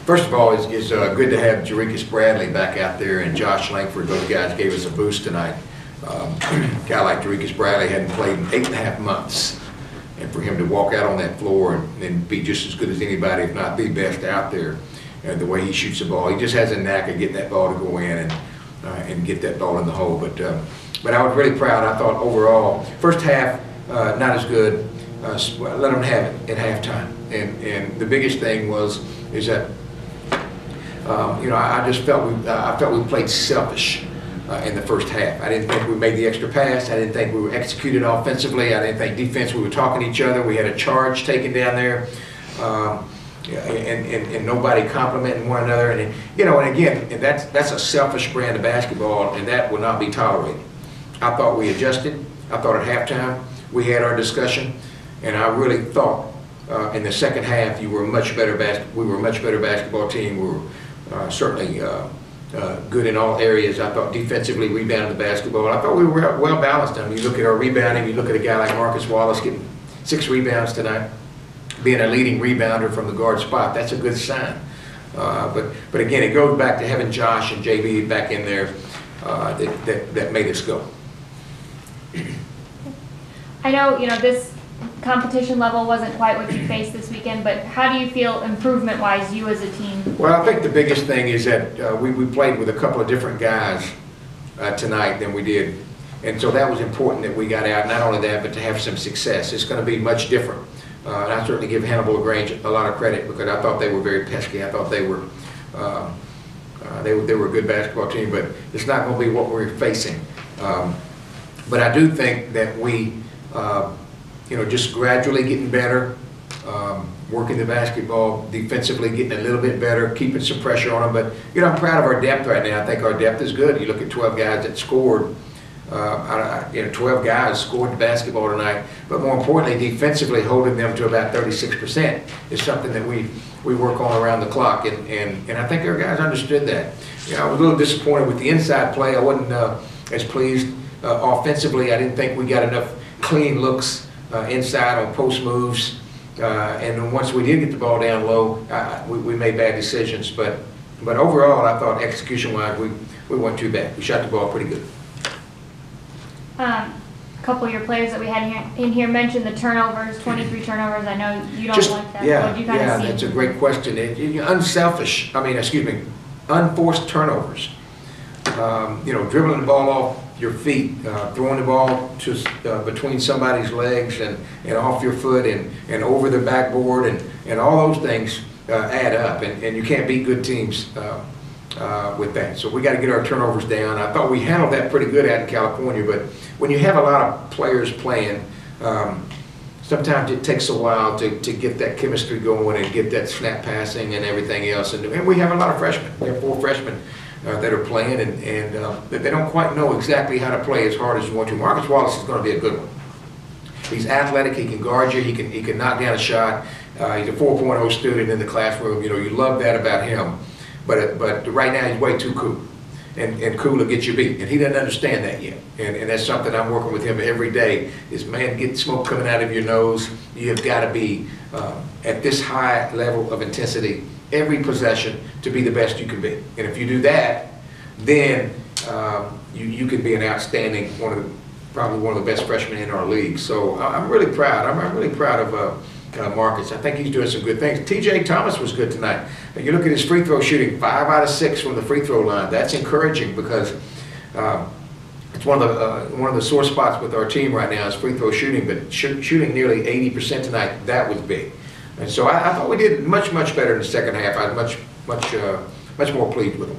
First of all, it's good to have Jerickis Bradley back out there and Josh Langford. Those guys gave us a boost tonight. A guy like Jerickis Bradley hadn't played in 8.5 months. And for him to walk out on that floor and be just as good as anybody, if not the best out there, the way he shoots the ball, he just has a knack of getting that ball to go in and get that ball in the hole. But I was really proud. I thought overall, first half not as good. Let them have it at halftime. And the biggest thing is that I just felt we played selfish in the first half. I didn't think we made the extra pass. I didn't think we were executed offensively. I didn't think defense, we were talking to each other. We had a charge taken down there, and nobody complimenting one another. And again, that's a selfish brand of basketball, and that will not be tolerated. I thought we adjusted. I thought at halftime we had our discussion, and I really thought in the second half we were a much better basketball team. We were certainly good in all areas. I thought defensively rebounded the basketball. I thought we were well balanced. I mean, you look at our rebounding, you look at a guy like Marcus Wallace getting 6 rebounds tonight, being a leading rebounder from the guard spot. That's a good sign. But again, it goes back to having Josh and JB back in there that made us go. I know this competition level wasn't quite what you faced this weekend, but how do you feel improvement-wise, you as a team? Well, I think the biggest thing is that we played with a couple of different guys tonight than we did, and so that was important that we got out. Not only that, but to have some success. It's going to be much different. And I certainly give Hannibal-LaGrange a lot of credit because I thought they were very pesky. I thought they were a good basketball team, but it's not going to be what we're facing. But I do think that we just gradually getting better, working the basketball defensively, getting a little bit better, keeping some pressure on them. But I'm proud of our depth right now. I think our depth is good. You look at 12 guys that scored. 12 guys scored the basketball tonight. But more importantly, defensively holding them to about 36% is something that we work on around the clock. And I think our guys understood that. I was a little disappointed with the inside play. I wasn't as pleased offensively. I didn't think we got enough clean looks inside on post moves, and then once we did get the ball down low, we made bad decisions. But overall, I thought execution-wise, we weren't too bad. We shot the ball pretty good. A couple of your players that we had in here mentioned the turnovers, 23 turnovers. I know you don't like that. Yeah, what do you kind of see? That's a great question. Unforced turnovers. Dribbling the ball off your feet, throwing the ball between somebody's legs and off your foot and over the backboard and all those things add up, and you can't beat good teams with that. So we got to get our turnovers down. I thought we handled that pretty good out in California, but when you have a lot of players playing, sometimes it takes a while to get that chemistry going and get that snap passing and everything else. And we have a lot of freshmen. We have 4 freshmen that are playing, and they don't quite know exactly how to play as hard as you want to. Marcus Wallace is going to be a good one. He's athletic. He can guard you. He can knock down a shot. He's a 4.0 student in the classroom. You love that about him. But right now he's way too cool, and cool to get you beat, and he doesn't understand that yet. And that's something I'm working with him every day. Is, man, get smoke coming out of your nose. You have got to be at this high level of intensity every possession to be the best you can be. And if you do that, then you can be an outstanding probably one of the best freshmen in our league. So I'm really proud. I'm really proud of Marcus. I think he's doing some good things. T.J. Thomas was good tonight. You look at his free throw shooting, 5 out of 6 from the free throw line. That's encouraging because it's one of the sore spots with our team right now is free throw shooting. But shooting nearly 80% tonight, that was big. And so I thought we did much better in the second half. I was much more pleased with him.